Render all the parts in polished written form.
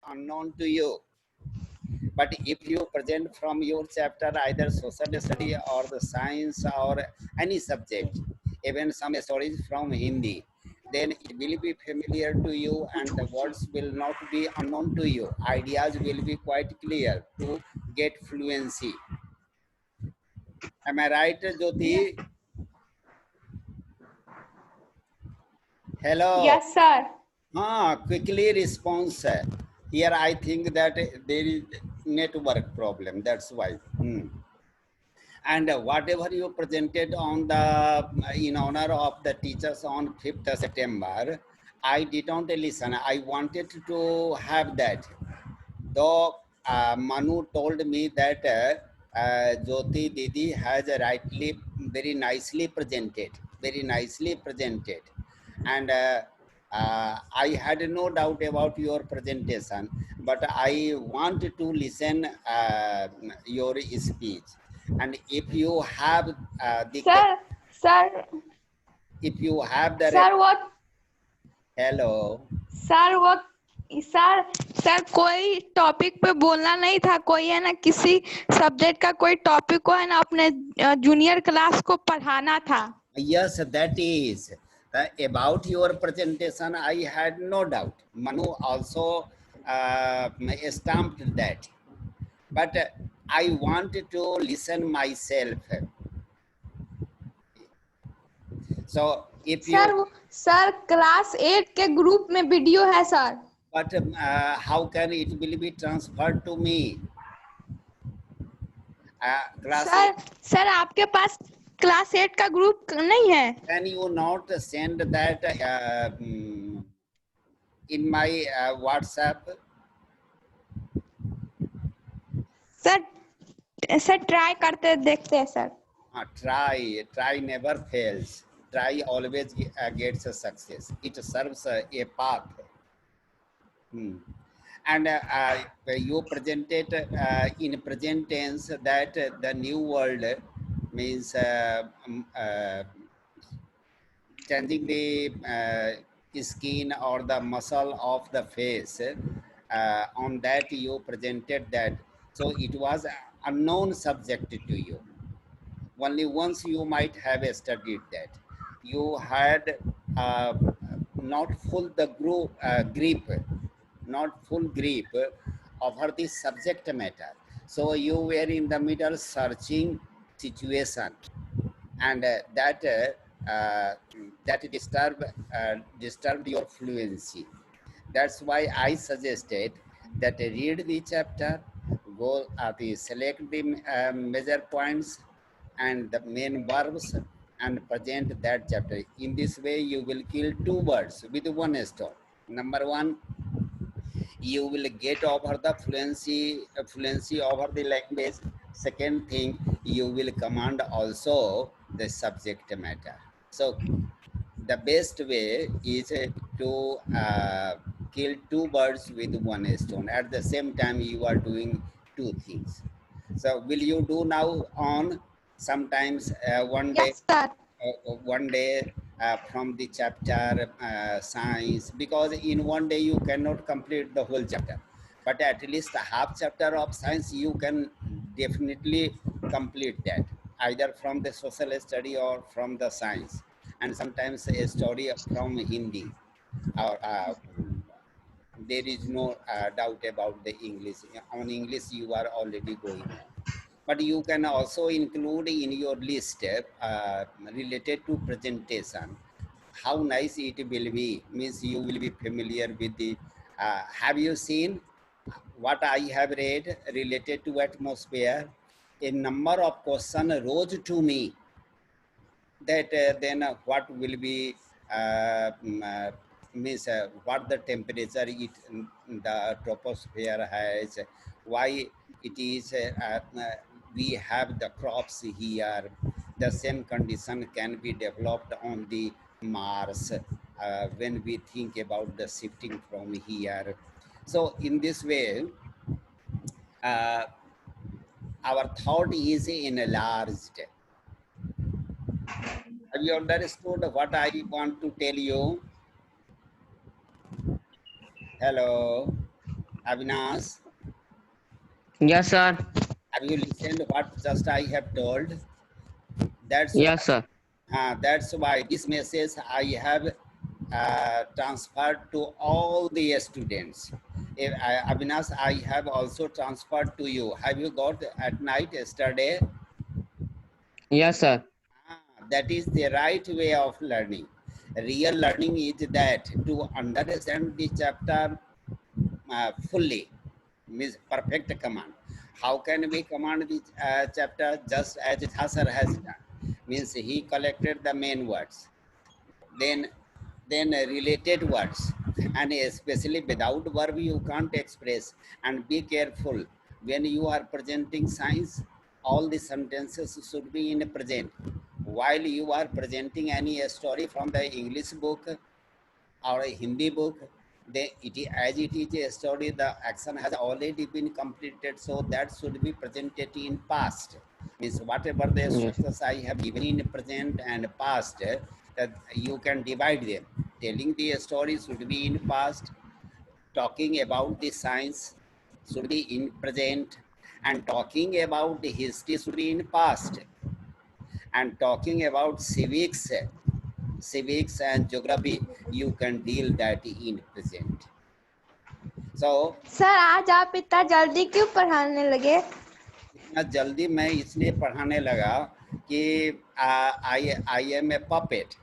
unknown to you. But if you present from your chapter either social study or the science or any subject, even some stories from Hindi, then it will be familiar to you and the words will not be unknown to you. Ideas will be quite clear to get fluency. Am I right, Jyoti? Hello. Yes, sir. Quickly response. Here I think that there is network problem. That's why. And whatever you presented on the in honor of the teachers on 5th September, I did not listen. I wanted to have that. Though Manu told me that Jyoti Didi has very nicely presented, and I had no doubt about your presentation, but I want to listen your speech. And if you have Sir, sir, if you have the sir, what? hello. Sir वो sir कोई topic पे बोलना नहीं था, कोई है ना किसी सब्जेक्ट का कोई टॉपिक को है ना अपने जूनियर क्लास को पढ़ाना था. Yes, that is about your presentation. I had no doubt. Manu also stamped that, but I wanted to listen myself. So if you sir class 8 के ग्रुप में वीडियो है sir. But how can it will be transferred to me? Sir आपके पास class 8 का group नहीं है? Can you not send that in my WhatsApp? Sir try करते देखते हैं sir. Try never fails. Try always gets a success. It serves a path. And you presented in present tense that the new world means changing the skin or the muscle of the face. On that you presented that. So it was an unknown subject to you. Only once you might have studied that. You had not full the grip, not full grip over the subject matter. So you were in the middle searching situation, and that disturbed your fluency. That's why I suggested that read the chapter, go select the major points and the main verbs and present that chapter. In this way, you will kill two birds with one stone. Number one, you will get over the fluency over the language. Second thing, you will command also the subject matter. So the best way is to kill two birds with one stone. At the same time, you are doing two things. So will you do now on sometimes one day? Yes, sir. One day from the chapter science, because in one day you cannot complete the whole chapter, but at least a half chapter of science you can definitely complete that, either from the social study or from the science, and sometimes a story from Hindi, or there is no doubt about the English. On English you are already going on, but you can also include in your list related to presentation. How nice it will be, means you will be familiar with the, have you seen what I have read related to atmosphere? A number of questions rose to me that then what will be means what the temperature the troposphere has, why it is we have the crops here, the same condition can be developed on the Mars when we think about the shifting from here. So in this way our thought is enlarged. Have you understood what I want to tell you? Hello. Avinash, Yes, sir. have you listened what just I have told? That's Yes, sir. that's why this message I have transferred to all the students. Avinash, I have also transferred to you. Have you got at night yesterday? Yes, sir. That is the right way of learning. Real learning is that to understand the chapter fully, means perfect command. How can we command the chapter just as Thasar has done? Means he collected the main words, then related words, and especially without verb you can't express. And be careful when you are presenting science, all the sentences should be in present. While you are presenting any story from the English book or a Hindi book, as it is a story, the action has already been completed, so that should be presented in past. Means whatever the Yes. structures I have given in present and past, that you can divide them. Telling the story should be in past, talking about the science should be in present, and talking about the history should be in past, and talking about civics and geography, you can deal that in present. So sir आज आप इतना जल्दी क्यों पढ़ाने लगे? इतना जल्दी मैं इसलिए पढ़ाने लगा कि I am a puppet,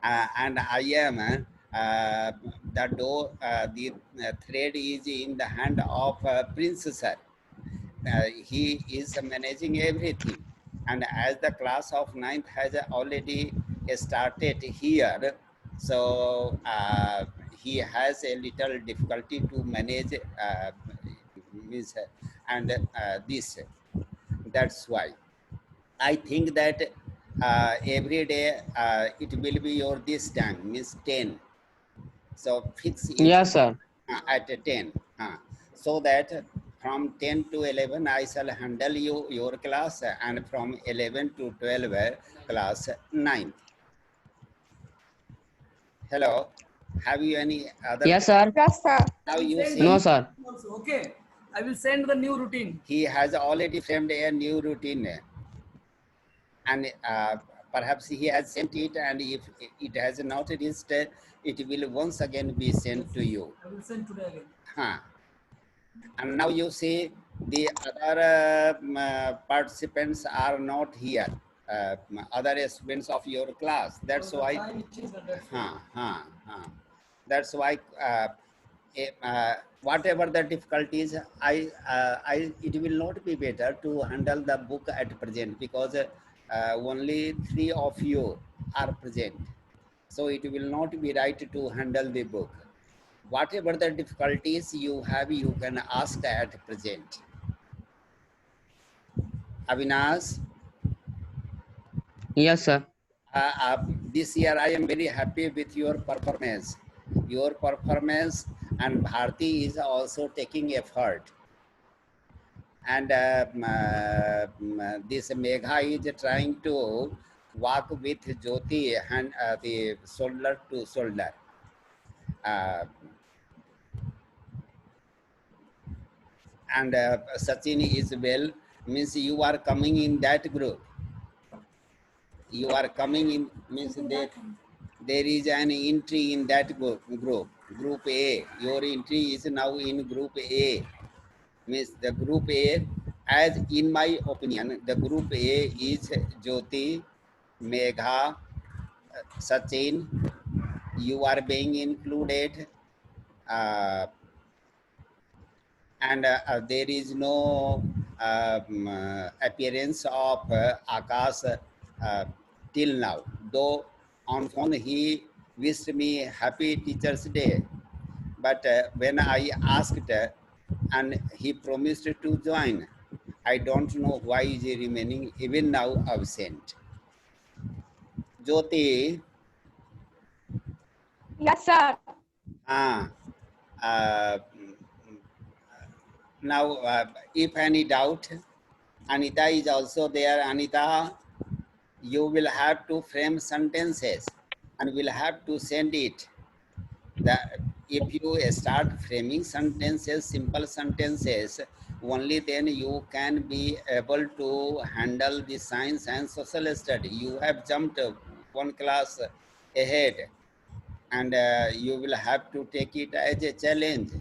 and I am the door, the thread is in the hand of Prince Sir. He is managing everything, and as the class of 9th has already started here, so he has a little difficulty to manage means, and this. That's why I think that every day it will be your this time means 10. So fix it Yes, sir. at 10. So that from 10 to 11 I shall handle your class, and from 11 to 12 class 9. Hello, have you any other? Yes, sir. Yes, sir. Now you see, No, sir. Also, okay. I will send the new routine. he has already framed a new routine, and perhaps he has sent it, and if it has not reached, it will once again be sent to you. I will send today again. And now you see the other participants are not here, other students of your class. That's So the why. time it is, that's why. That's why whatever the difficulties, it will not be better to handle the book at present, because only 3 of you are present. So it will not be right to handle the book. Whatever the difficulties you have, you can ask at present. Avinash, Yes, sir. this year I am very happy with your performance. Your performance, and Bharti is also taking effort. And this Megha is trying to walk with Jyoti and the shoulder to shoulder. And Sachin is well, means you are coming in that group. You are coming in, means there is an entry in that group, group A. Your entry is now in group A. Means the group A, as in my opinion, the group A is Jyoti, Megha, Sachin. You are being included, and there is no appearance of Akash till now. Though on phone he wished me happy Teachers Day, but when I asked and he promised to join, I don't know why is he remaining even now absent. Jyoti, Yes, sir. uh, now if any doubt, Anita is also there. Anita, you will have to frame sentences and will have to send it. if you start framing sentences, simple sentences, only then you can be able to handle the science and social study. You have jumped one class ahead, and you will have to take it as a challenge.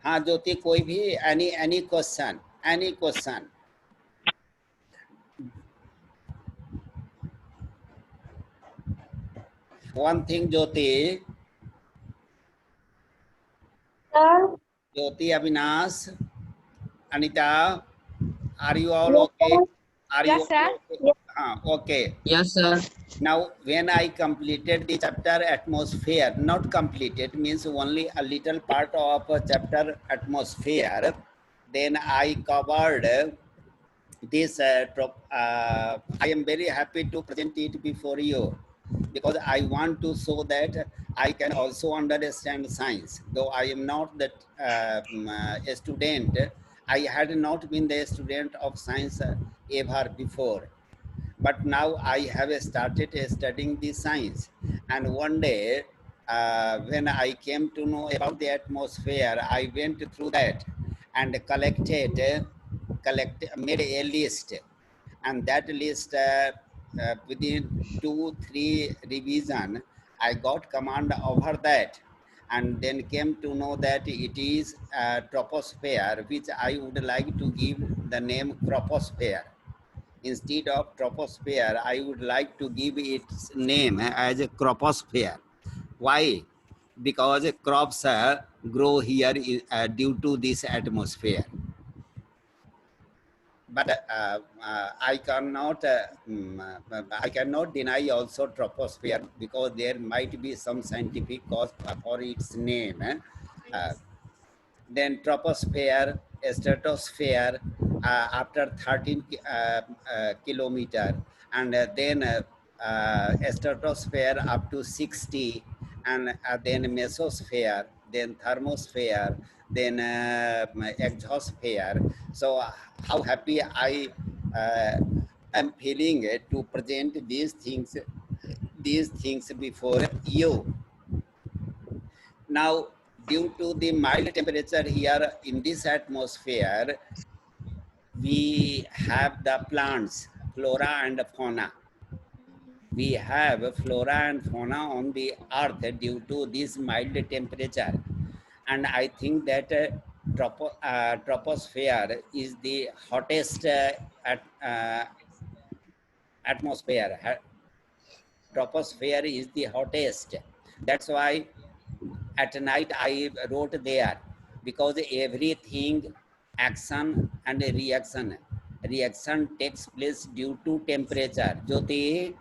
हाँ ज्योति, कोई भी any question. One thing, Jyoti, Sir. Avinash, Anita, are you all Yes, okay? sir. Are Yes, you sir. all okay? Yes. Okay. Yes, sir. Now, when I completed the chapter atmosphere, not completed means only a little part of chapter atmosphere, then I covered this. I am very happy to present it before you, because I want to show that I can also understand science. Though I am not that a student, I had not been the student of science ever before. But now I have started studying the science. And one day, when I came to know about the atmosphere, I went through that and made a list. And that list, within 2-3 revision, I got command over that, and then came to know that it is troposphere, which I would like to give the name croposphere. Instead of troposphere, I would like to give its name as a croposphere. Why? Because crops grow here due to this atmosphere. But I cannot deny also troposphere, because there might be some scientific cause for its name. Then troposphere, stratosphere after 13 kilometer, and then stratosphere up to 60, and then mesosphere, then thermosphere, then exosphere. So how happy I am feeling to present these things before you. Now, due to the mild temperature here in this atmosphere, we have the plants, flora and fauna. We have flora and fauna on the earth due to this mild temperature. And I think that troposphere is the hottest atmosphere. Troposphere is the hottest. That's why at night I wrote there, because everything, action and reaction takes place due to temperature. Jyoti,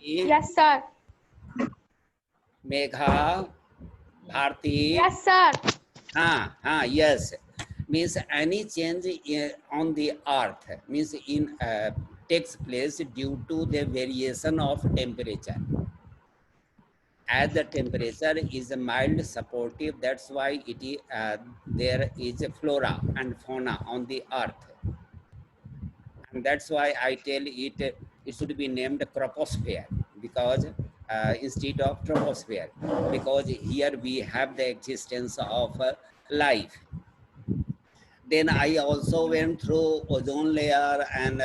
Yes, sir. Megha, Bharti. Yes, sir. Yes, means any change on the earth means takes place due to the variation of temperature. As the temperature is mild, supportive, that's why there is a flora and fauna on the earth. And that's why I tell it should be named croposphere, because instead of troposphere, because here we have the existence of life. Then I also went through ozone layer and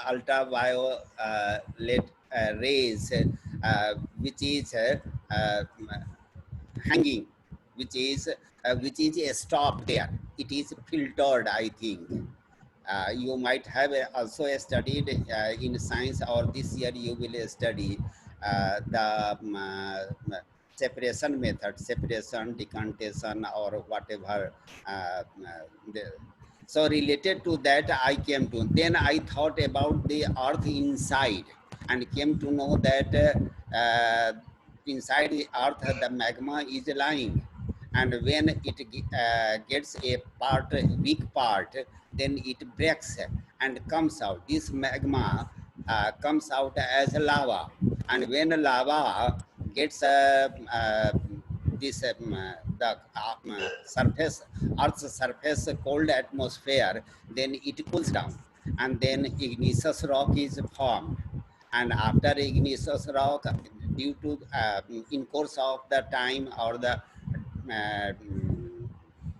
ultraviolet rays, which is hanging, which is stopped there. It is filtered, I think. You might have also studied in science, or this year you will study the separation method, separation, decantation, or whatever. So related to that, I came to, then I thought about the earth inside, and came to know that inside the earth, the magma is lying. And when it gets a weak part, then it breaks and comes out. This magma comes out as lava. And when lava gets the surface, Earth's surface, cold atmosphere, then it cools down, and then igneous rock is formed. and after igneous rock, due to in course of the time or the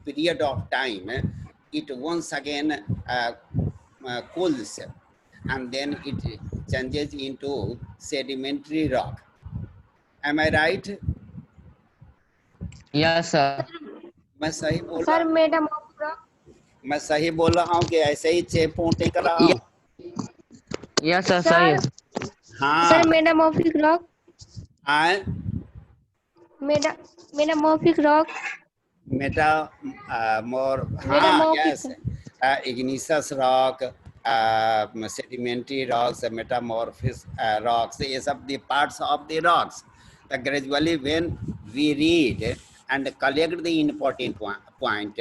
period of time, it once again cools, and then it changes into sedimentary rock. Am I right? Yes, sir. मैं सही बोल रहा sir हूँ? Madam मैं सही बोल रहा हूँ कि ऐसे ही चेपोटे कर रहा हूँ? Yes, sir. सही है. हाँ. सर मैडम ऑफिक रॉक आए metamorphic rock Meta more, Metamorphic. yes, igneous rock, sedimentary rocks, metamorphic rocks, ये सब the parts of the rocks. Gradually when we read and collect the important point,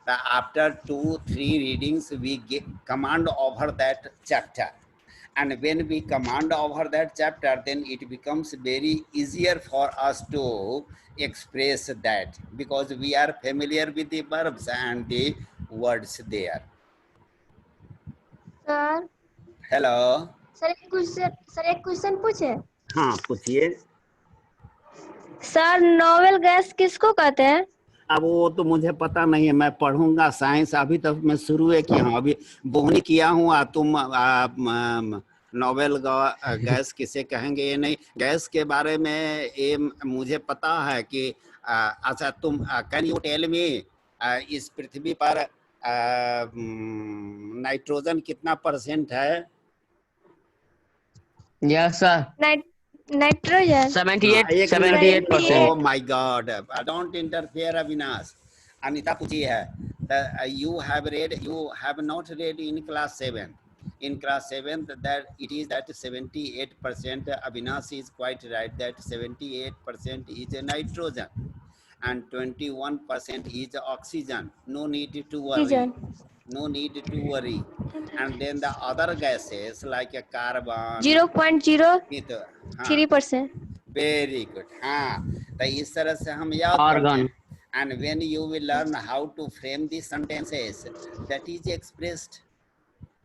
after 2-3 readings we get command over that chapter. And when we command over that chapter, then it becomes very easier for us to express that, because we are familiar with the verbs and the words there. Sir Hello. Sir एक question पूछे. हाँ पूछिए. Sir novel gas किसको कहते हैं? अब वो तो मुझे पता नहीं है, मैं पढ़ूंगा साइंस, अभी तक मैं शुरू किया हूँ, अभी बोहनी किया हूँ. तुम नोवेल गैस किसे कहेंगे ये नहीं, गैस के बारे में ये मुझे पता है कि अच्छा तुम कैन यू टेल मी इस पृथ्वी पर नाइट्रोजन कितना % है? Yes, sir. Nitrogen 78%. Oh my God! Don't interfere, Avinash. Anita पूछी है. You have not read in class 7. In class 7 that it is that 78%. Avinash is quite right that 78% is nitrogen and 21% is oxygen. No need to worry. No need to worry. And then the other gases like a carbon, 0.03%. Very good. हाँ, तो इस तरह से हम याद Organ. करते हैं. And when you will learn how to frame the sentences, that is expressed,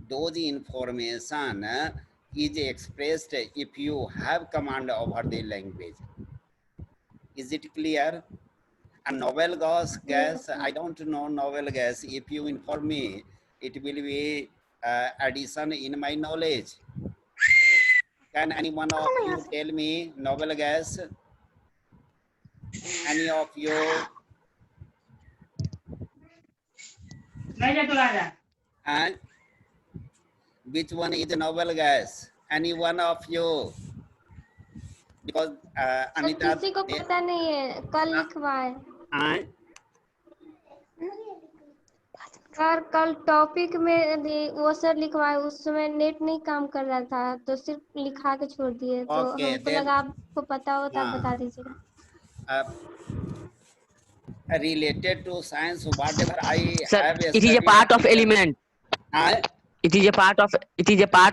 those information is expressed if you have command over the language. Is it clear? A novel gas, I don't know novel gas. If you inform me, it will be addition in my knowledge. Can any one of you tell me novel gas? Any of you? And which one is novel gas? Any one of you? Because Anita. किसी को पता नहीं है, कल लिखवाए. And sir कल topic में वो सर लिखवाए, उस समय नेट नहीं काम कर रहा था तो सिर्फ लिखा के छोड़ दिए. तो Okay, हमको then- लगा आपको पता हो तो आप हाँ. बता दीजिएगा. Related to science, whatever I Sir, have it is a part of element. And It is a part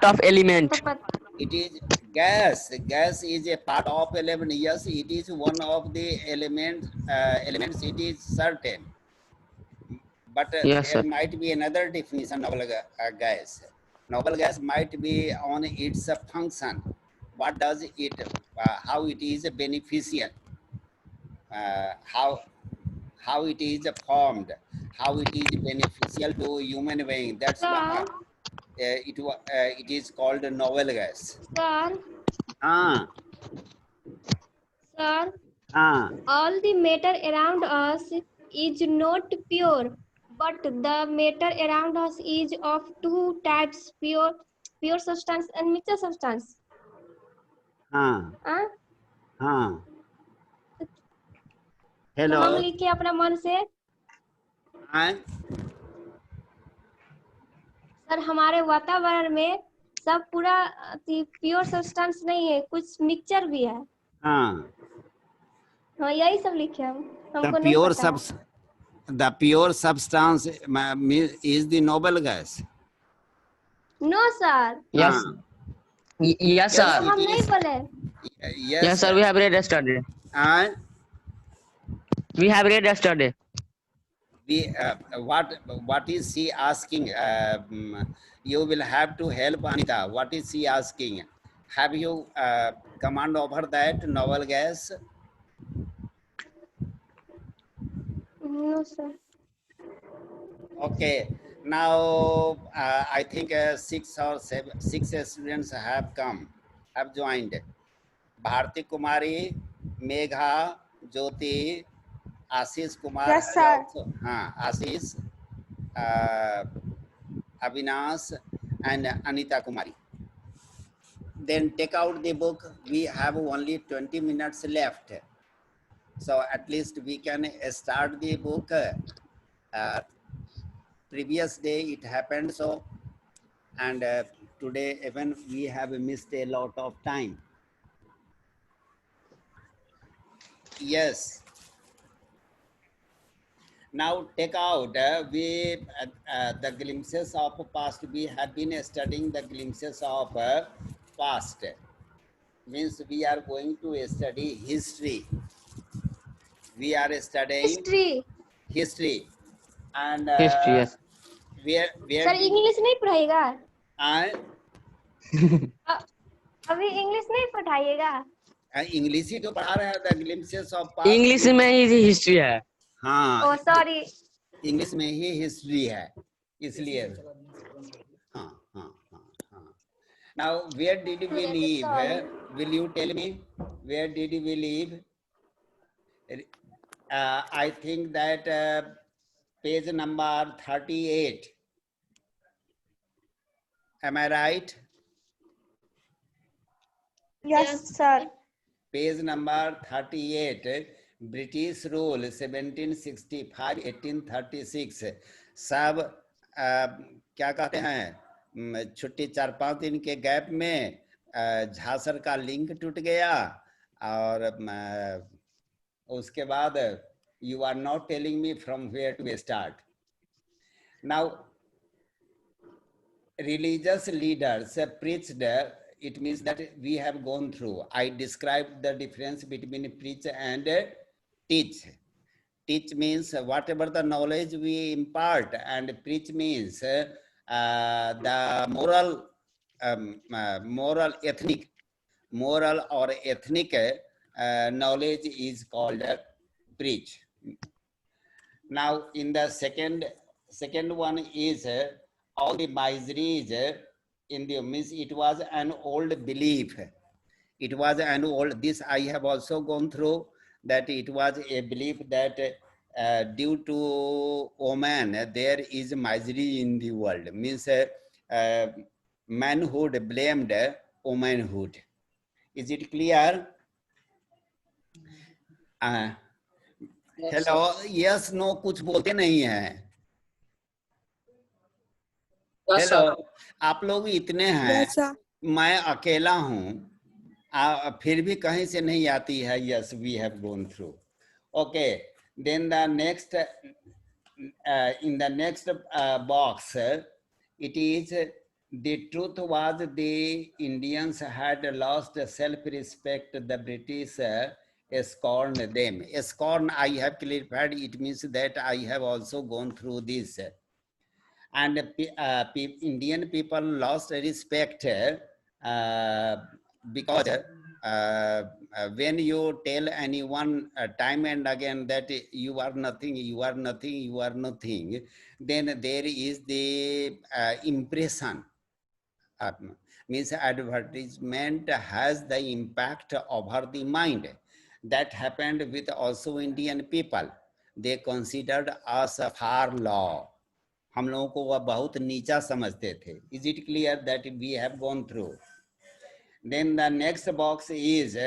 of element. तो पता it is gas. Gas is a part of element. Yes, it is one of the elements. It is certain. But Yes, there sir. might be another definition of gas. Noble gas might be on its function. What does it? How it is beneficial? How it is formed? How it is beneficial to human being? That's why it is called novel gas. Sir Ah, sir ah. all the matter around us is not pure, but the matter around us is of two types: pure substance and mixture substance. हाँ हाँ? हाँ. तो Hello. हम लिखे अपना मन से. हाँ सर हमारे वातावरण में सब पूरा प्योर सब्सटेंस नहीं है, कुछ मिक्सचर भी है. हाँ. हाँ यही सब लिखे हम, हमको The नहीं pure पता. the pure substance is the noble gas. No sir, Yes. हाँ. Yes, Yes, sir. हम नहीं बोले. Yes, sir. We have read yesterday. And We have read yesterday. what is she asking? You will have to help Anita. What is she asking? Have you command over that novel gas? No, sir. Okay. Now I think 6 students have come, have joined. Bharti Kumari, Megha, Jyoti, Ashish Kumar Yes, has sir. also. Ashish, uh, Avinash, and Anita Kumari. Then take out the book. We have only 20 minutes left. So at least we can start the book. Previous day it happened so, and today even we have missed a lot of time. Yes. Now take out the glimpses of past. We have been studying the glimpses of past. Means we are going to study history. We are studying history history. And History, yes. where sir did English नहीं पढ़ाइएगा अभी English नहीं पढ़ाइएगा English ही तो पढ़ा रहा था, glimpses of past. English में ही history है. हाँ, ओ सॉरी इंग्लिश में ही हिस्ट्री है, इसलिए. हाँ हाँ हाँ हाँ. Now where did we leave? Will you tell me where did we leave? I think that page number 38. Am I right? Yes sir Page number 38. British rule 1765 1836. सब क्या कहते हैं, छुट्टी 4-5 दिन के गैप में झांसर का लिंक टूट गया, और उसके बाद you are not telling me from where to start. Now religious leaders preached. It means that we have gone through. I described the difference between preach and teach. Teach means whatever the knowledge we impart, and preach means the moral, moral or ethnic knowledge is called preach. Now in the second one is all the miseries in the means it was an old belief. It was an old, this I have also gone through, that it was a belief that due to woman there is misery in the world. Means manhood blamed womanhood. Is it clear? Hello, yes no कुछ बोलते नहीं है. Hello, आप लोग इतने हैं, मैं अकेला हूँ, फिर भी कहीं से नहीं आती है. Yes, we have gone through. Okay, then the next, in the next box it is the truth was the Indians had lost self-respect. The British scorned them. Scorn, I have clarified, it means that I have also gone through this. And Indian people lost respect because when you tell anyone time and again that you are nothing, you are nothing, you are nothing, then there is the impression. Means advertisement has the impact over the mind. That happened with also Indian people. They considered us far low. हम लोगों को वह बहुत नीचा समझते थे. Is it clear that we have gone through? Then the next box is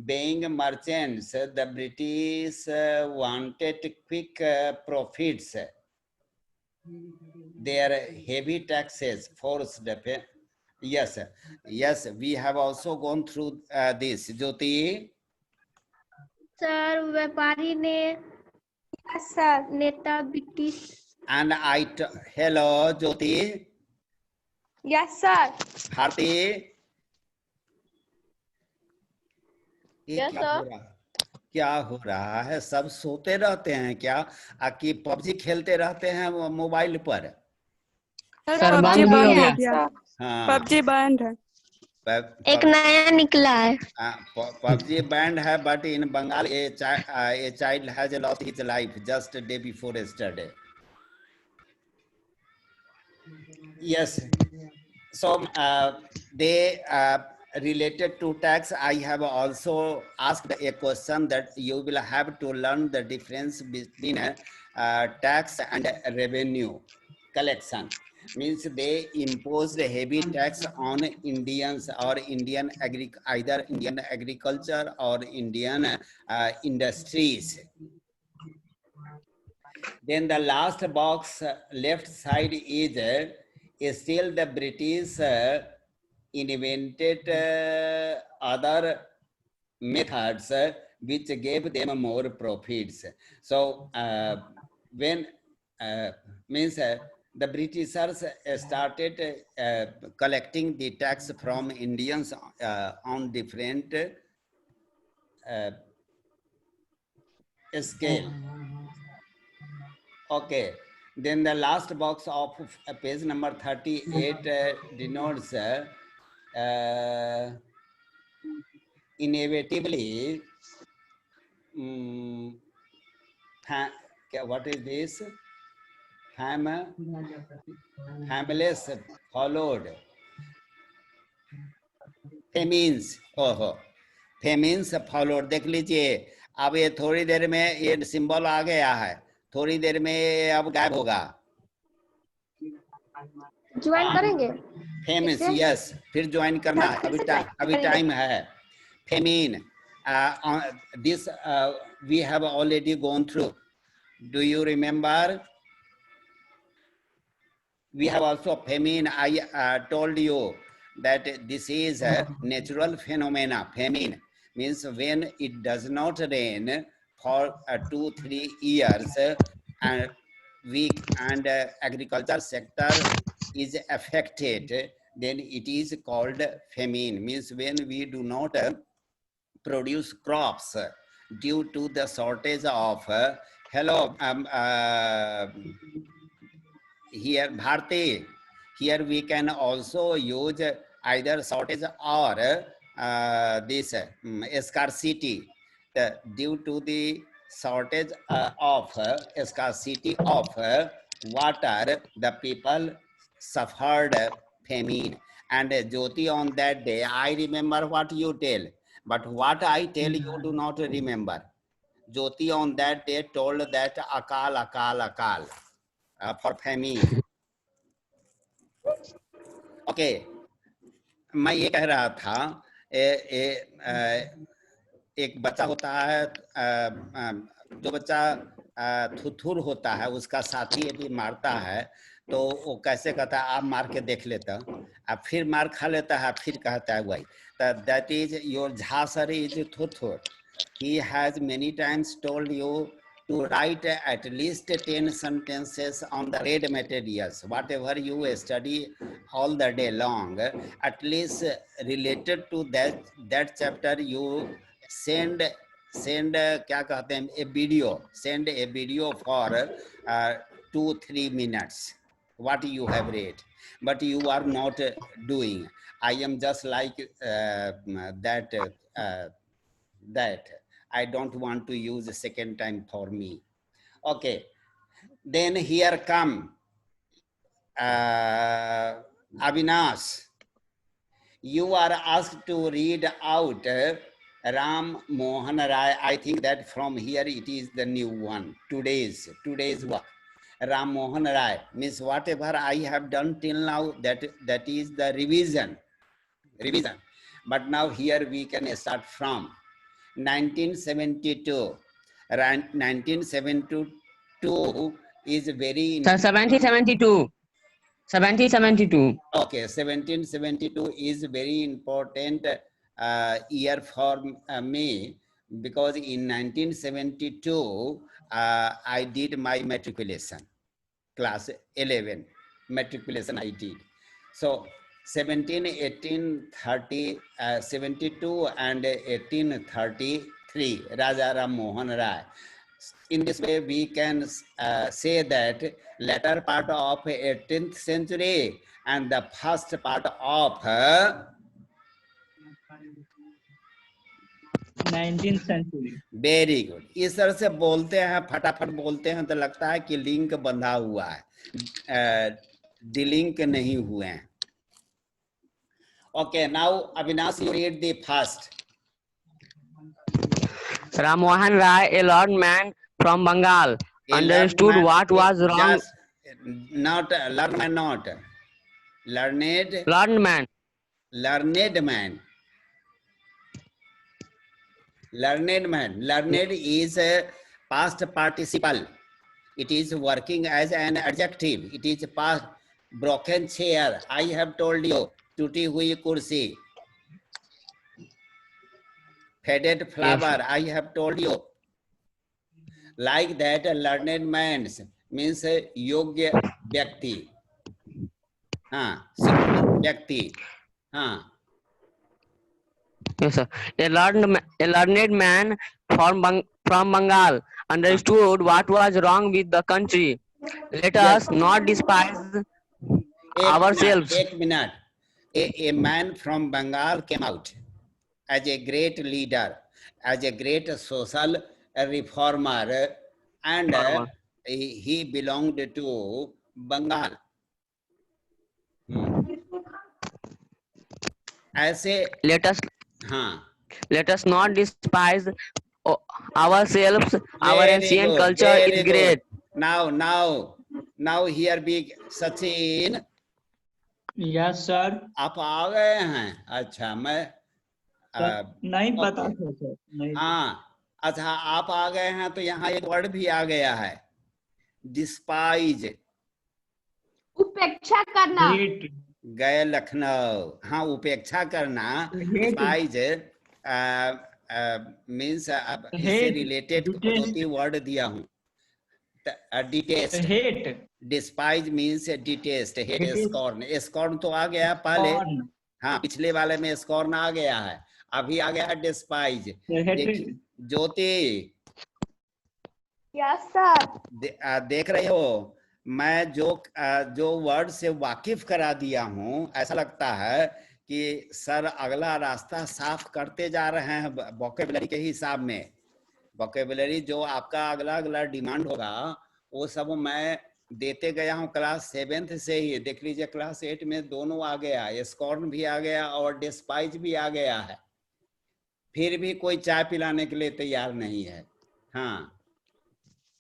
being merchants. The British wanted quick profits. Their heavy taxes forced. Yes, yes, we have also gone through this. Jyoti? Sir व्यापारी ने sir नेता British And hello, Jyoti? Yes sir. Bharti? Yes, sir. क्या हो रहा है? सब सोते रहते हैं क्या? कि पबजी खेलते रहते हैं मोबाइल पर? सर बंद भी हो गया. हाँ, पबजी बैंड है. एक नया निकला है। PUBG banned है, but in Bengal a child has lost his life just day before yesterday. Yes. So they related to tax. I have also asked a question that you will have to learn the difference between tax and revenue collection. Means they imposed a heavy tax on Indians or either Indian agriculture or Indian industries. Then the last box left side is still the British invented other methods which gave them more profits. So when means the Britishers started collecting the tax from Indians on different scale. Okay, then the last box of page number 38 denotes inevitably, what is this? Families followed. Famines, famines followed. देख लीजिए, अब ये थोड़ी देर में ये symbol आ गया है, थोड़ी देर में ये अब गायब होगा। ज्वाइन करेंगे? फेमिन, यस, फिर ज्वाइन करना है, अभी टाइम है। Famine, this we have already gone through. Do you remember? We have also famine. I told you that this is a natural phenomena. Famine means when it does not rain for 2-3 years, and agriculture sector is affected, then it is called famine. Means when we do not produce crops due to the shortage of here Bharti, here we can also use either shortage or this scarcity. Due to the shortage of scarcity of water, the people suffered famine. And Jyoti, on that day, I remember what you tell, but what I tell you do not remember. Jyoti on that day told that akal, akal, akal. For famine. Okay, मैं ये कह रहा था एक बच्चा होता है, जो बच्चा थुथुर होता है उसका साथी यदि मारता है तो वो कैसे कहता है, आप मार के देख लेता, अब फिर मार खा लेता है, फिर कहता है वही, that is your Jhasar is थुथुर. He has many times told you to write at least 10 sentences on the read materials, whatever you study all the day long, at least related to that chapter you send क्या कहते हैं, a video, send a video for 2-3 minutes what you have read, but you are not doing. I am just like that I don't want to use a second time for me. Okay, then here come Avinash. You are asked to read out Ram Mohan Rai. I think that from here it is the new one, today's work. Ram Mohan Rai means whatever I have done till now, that is the revision. But now here we can start from 1972. 1972 is very... 1772. 1772. Okay, 1772 is very important year for me, because in 1972 I did my matriculation, class 11 matriculation I did. So 17, 18, 30, 72 and 1833, Raja Ram Mohan Rai. In this way, we can say that latter part of 18th century and the first part of 19th century. Very good. इस तरह से बोलते हैं, फटाफट बोलते हैं तो लगता है कि लिंक बंधा हुआ है, डिलिंक नहीं हुए हैं। Okay, now Avinash you read the first. Ram Mohan Rai, a learned man from Bengal, understood what was wrong. Not learned man, not learned. Learned man. Learned man. Learned man. Learned is a past participle. It is working as an adjective. It is past. Broken chair. I have told you. Tutti hui kursi. Faded flower. I have told you. Like that, learned man means योग्य व्यक्ति, हाँ, शिक्षित व्यक्ति, हाँ। Yes, sir. A learned man from Bengal understood what was wrong with the country. Let us not despise ourselves. एक minute, a man from Bengal came out as a great leader, as a great social reformer, and he belonged to Bengal. ऐसे let us not despise ourselves. Our ancient culture is great. Now here be Sachin. Yes sir. आप आ गए हैं? अच्छा, मैं नहीं पता था sir, नहीं। हाँ, अच्छा, आप आ गए हैं तो यहाँ एक वर्ड भी आ गया है, डिस्पाइज, उपेक्षा करना। गए लखनऊ, हाँ, उपेक्षा करना, डिस्पाइज मीन्स इससे रिलेटेड वर्ड दिया हूँ, detest. Despise means detest, hate, scorn. Scorn तो आ गया पहले, हाँ, पिछले वाले में स्कॉर्न आ गया है, अभी आ गया है डिस्पाइज। ज्योति, यस सर, देख रहे हो, मैं जो वर्ड से वाकिफ करा दिया हूँ, ऐसा लगता है कि सर अगला रास्ता साफ करते जा रहे हैं वोकैबुलरी के हिसाब में। वोकैबुलरी जो आपका अगला डिमांड होगा वो सब मैं देते गया हूँ क्लास 7th से ही। देख लीजिए क्लास 8 में दोनों आ गया, स्कॉर्न भी आ गया और डिस्पाइज भी आ गया है, फिर भी कोई चाय पिलाने के लिए तैयार नहीं है। हाँ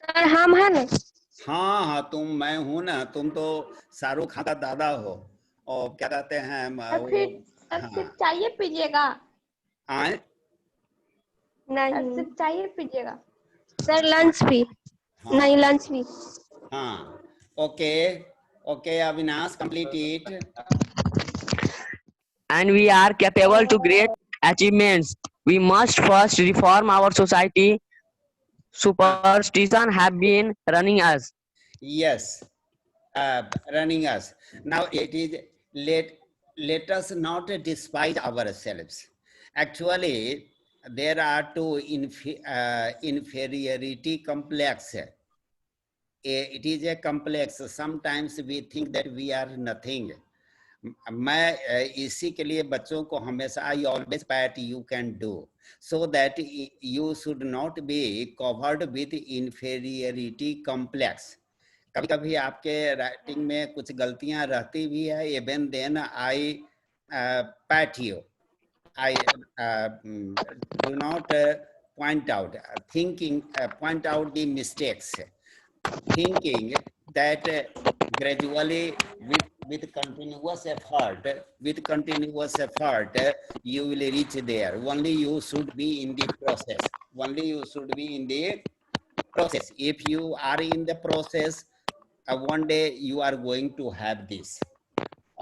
सर, हम है ना? हाँ, तुम, मैं हूँ ना, तुम तो शाहरुख खान का दादा हो, और क्या कहते हैं सिर्फ चाहिए पीजिएगा? आए नहीं सिर्फ चाहिए पीजिएगा सर, लंच भी। हाँ। नहीं, लंच भी। हाँ, okay Avinash, complete it. And we are capable to great achievements. We must first reform our society. Superstition have been running us. Yes, running us. Now it is let us not despise ourselves. Actually, there are two inferiority complex. It is a complex. Sometimes we think that we are nothing. मैं इसी के लिए बच्चों को हमेशा I always pat you can do, so that you should not be covered with inferiority complex. कभी कभी आपके राइटिंग में कुछ गलतियां रहती भी है, even then I pat you. I do not point out, point out the mistakes, thinking that gradually with continuous effort, you will reach there. Only you should be in the process. If you are in the process, one day you are going to have this.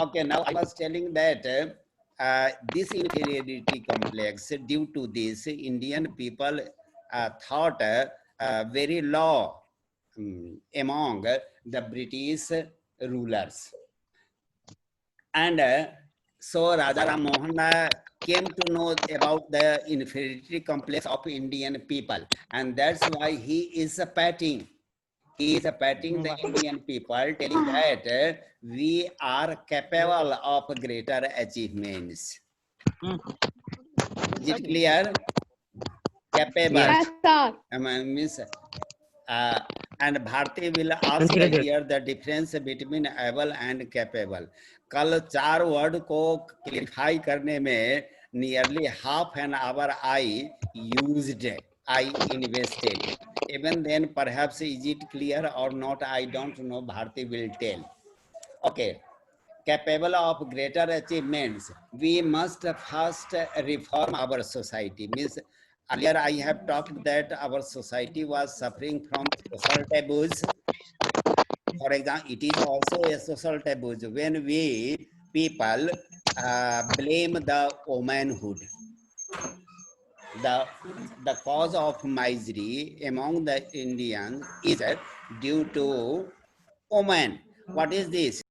Okay, now I was telling that this inferiority complex, due to this, Indian people thought very low among the British rulers. And so Raja Ram Mohan Rai came to know about the inferiority complex of Indian people, and that's why he is patting the Indian people, telling that we are capable of greater achievements. Is it clear? Capable. Yes, sir. Means, and Bharti will ask here the difference between able and capable. कल 4 word को क्लिफाई करने में nearly half an hour I used. I invested. Even then, perhaps is it clear or not? I don't know. Bharti will tell. Okay. Capable of greater achievements, we must first reform our society. Means earlier I have talked that our society was suffering from social taboos. For example, it is also a social taboo when we people blame the womanhood. The cause of misery among the Indians is due to woman. What is this?